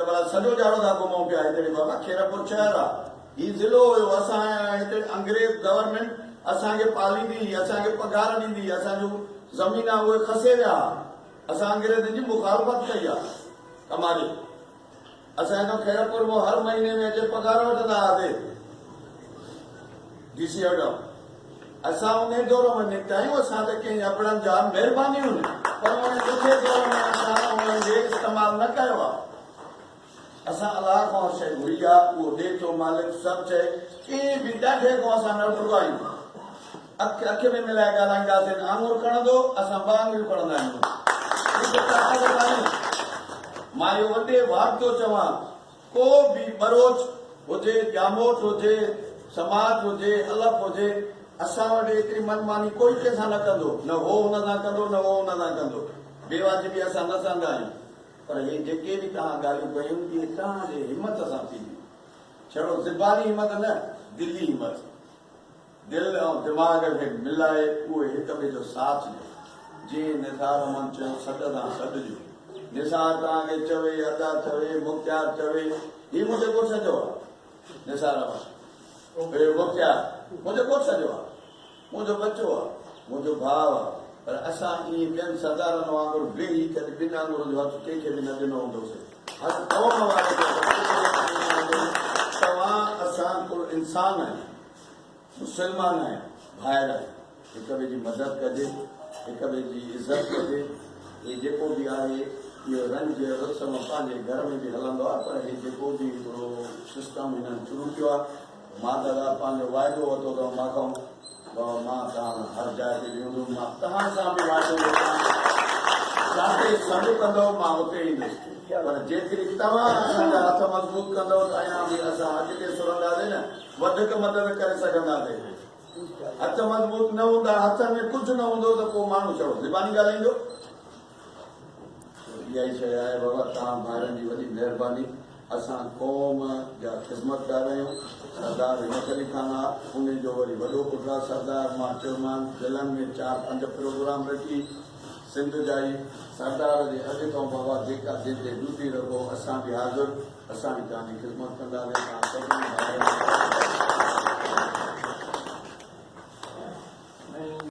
भला सॼो ॼाणो था घुमूं पिया हिते बाबा खेरपुर शहर आहे ही ज़िलो हुयो असां हिते अंग्रेज गवर्नमेंट असांखे पालींदी असांखे पघार ॾींदी असांजो ज़मीन आहे उहे खसे विया असां अंग्रेजनि जी मुखालफ़त कई आहे हमारी असां हिन खेरपुर में हर महीने में अचे पघार वठंदा हुआसीं डीसी वटि असां उन दौर में निकिता आहियूं असां त कंहिं अपड़नि जा महिरबानियूं पर उन ॾुखे दौर में असां उन्हनि जे इस्तेमालु न कयो आहे असां अलाह खां शइ घुरी आहे उहो ॾे थो मालिक सभु शइ कंहिं बि ॾाढे खां असां न घुरायूं अख में मिलाए ॻाल्हाईंदासीं आङुर खणंदो असां ॿ आङुरियूं खणंदा आहियूं मां इहो वॾे वार थो चवां को बि बरोच हुजे जामोट हुजे समाज हुजे अलॻि हुजे असां वटि एतिरी मनमानी कोई कंहिंसां न कंदो न हो हुन सां कंदो न हो हुन सां कंदो बेवाजिबी असां न कंदा आहियूं पर हे जेके बि तव्हां ॻाल्हियूं कयूं इहे तव्हांजे हिमत सां थींदियूं छड़ो ज़बानी हिमत न दिली हिमत दिलि ऐं दिमाग़ खे मिलाए उहे हिक ॿिए जो साथ ॾियो जीअं निसार अमन चयो सॾ सां सॾ ॾियो निसार तव्हांखे चवे अदा चवे मुख़्तियार चवे हीउ मुंहिंजो घोट सॼो आहे निसार अमन मुख़्तियार मुंहिंजो घोट सॼो आहे मुंहिंजो बच्चो आहे मुंहिंजो भाउ आहे पर असां ईअं ॿियनि सरदारनि वांगुरु वेही करे ॿिनि आङुरनि जो हथु कंहिंखे बि न ॾिनो हूंदोसीं हथु क़ौम वारे तव्हां असां कुल इंसान आहियूं मुस्लमान आहियूं भाइर आहियूं हिक ॿिए जी मदद कजे हिक ॿिए जी इज़त कजे हे जेको बि आहे इहो रंज रस्म पंहिंजे घर में बि हलंदो आहे पर हे जेको बि हिकिड़ो सिस्टम हिननि शुरू कयो आहे मां त पंहिंजो वाइदो वरितो अथव मां खां मां तव्हां हर जाइ ते वेंदुमि मां तव्हां सां बि वाइदो जिते सॾु कंदव मां उते ईंदुसि पर जेतिरी तव्हां असांजा हथ मज़बूत कंदव त अञा बि असां अॻिते सुरंदासीं न वधीक मदद करे सघंदासीं हथ मज़बूत न हूंदा हथ में कुझु न हूंदो त पोइ माण्हू चओ ज़बानी ॻाल्हाईंदो इहा ई शइ आहे बाबा तव्हां भाइरनि जी वॾी महिरबानी असां क़ौम जा ख़िदमतगार आहियूं सरदार हिमत अली खान आहे उन जो वरी वॾो पुटु आहे सरदार मां चयोमान ज़िलनि में 4-5 प्रोग्राम रखी सिंध जा ई सरदार जे अॻे खां बाबा जेका जिते ड्यूटी रखो असां बि हाज़िर असां बि तव्हांजी ख़िदमत कंदासीं तव्हां सभिनी